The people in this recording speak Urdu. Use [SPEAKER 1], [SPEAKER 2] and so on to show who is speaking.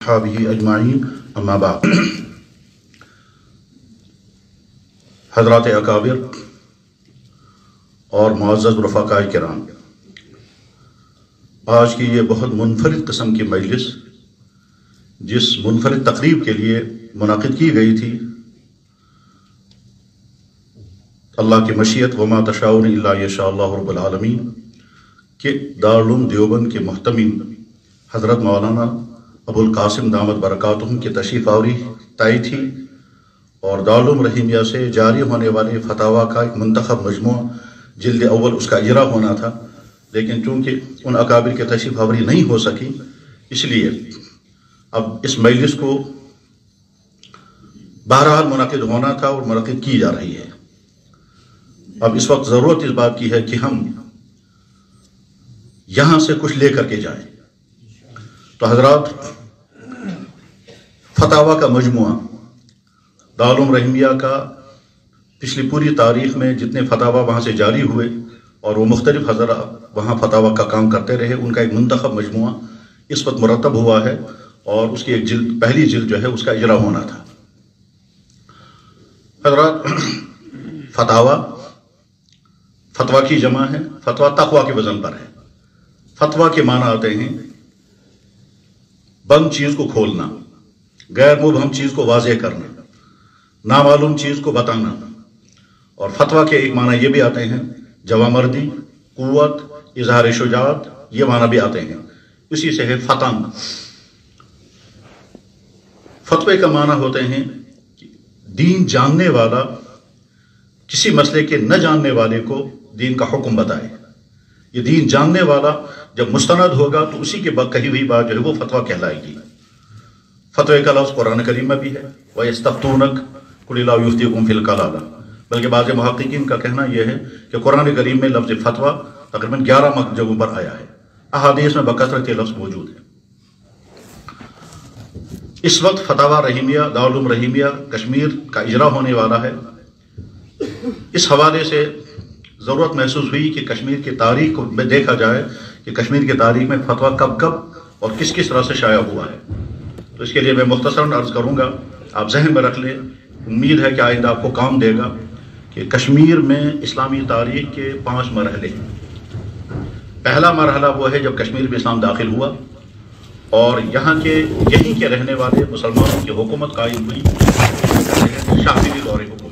[SPEAKER 1] صحابہ اجمعین اما بعد۔ حضرات اکابر اور معزز رفقاء کرام، آج کی یہ بہت منفرد قسم کی مجلس جس منفرد تقریب کے لیے منعقد کی گئی تھی، اللہ کی مشیت وما تشاؤون الا یشاء اللہ رب العالمین کہ دارالعلوم دیوبند کے محتمین حضرت مولانا ابو القاسم دامت برکاتہم کی تشریف آوری طے تھی، اور دارالعلوم رحیمیہ سے جاری ہونے والے فتاویٰ کا ایک منتخب مجموعہ جلد اول اس کا اجرا ہونا تھا، لیکن چونکہ ان اکابر کی تشریف آوری نہیں ہو سکی، اس لیے اب اس مجلس کو بہرحال منعقد ہونا تھا اور منعقد کی جا رہی ہے۔ اب اس وقت ضرورت اس بات کی ہے کہ ہم یہاں سے کچھ لے کر کے جائیں۔ تو حضرات، فتاویٰ کا مجموعہ دارالعلوم رحیمیہ کا پچھلی پوری تاریخ میں جتنے فتاویٰ وہاں سے جاری ہوئے اور وہ مختلف حضرات وہاں فتاویٰ کا کام کرتے رہے، ان کا ایک منتخب مجموعہ اس وقت مرتب ہوا ہے، اور اس کی ایک جلد، پہلی جلد جو ہے اس کا اجرا ہونا تھا۔ حضرات، فتویٰ کی جمع ہے، فتویٰ تقویٰ کے وزن پر ہے۔ فتویٰ کے معنی آتے ہیں بند چیز کو کھولنا، غیر مبہم چیز کو واضح کرنا، نامعلوم چیز کو بتانا، اور فتویٰ کے ایک معنی یہ بھی آتے ہیں جوامردی، قوت، اظہار شجاعت، یہ معنی بھی آتے ہیں، اسی سے ہے فتن۔ فتوے کا معنی ہوتے ہیں دین جاننے والا کسی مسئلے کے نہ جاننے والے کو دین کا حکم بتائے۔ یہ دین جاننے والا جب مستند ہوگا تو اسی کے بعد کہی ہوئی بات جو ہے وہ فتویٰ کہلائے گی۔ فتوے کا لفظ قرآن کریم میں بھی ہے، وَيَسْتَفْتُونَكَ قُلِ اللَّهُ يُفْتِيكُمْ فِي الْكَلَالَةِ، بلکہ بعض محققین کا کہنا یہ ہے کہ قرآن کریم میں لفظ فتویٰ تقریباً 11 جگہوں پر آیا ہے، احادیث میں بکثرت یہ لفظ موجود ہے۔ اس وقت فتاویٰ رحیمیہ دارالعلوم رحیمیہ کشمیر کا اجرا ہونے والا ہے۔ اس حوالے سے ضرورت محسوس ہوئی کہ کشمیر کی تاریخ میں دیکھا جائے کہ کشمیر کی تاریخ میں فتویٰ کب کب اور کس کس طرح سے شائع ہوا ہے۔ تو اس کے لیے میں مختصراً عرض کروں گا، آپ ذہن میں رکھ لیں، امید ہے کہ آئندہ آپ کو کام دے گا کہ کشمیر میں اسلامی تاریخ کے 5 مرحلے ہیں۔ پہلا مرحلہ وہ ہے جب کشمیر میں اسلام داخل ہوا اور یہیں کے رہنے والے مسلمانوں کی حکومت قائم ہوئی، شاہی دور حکومت۔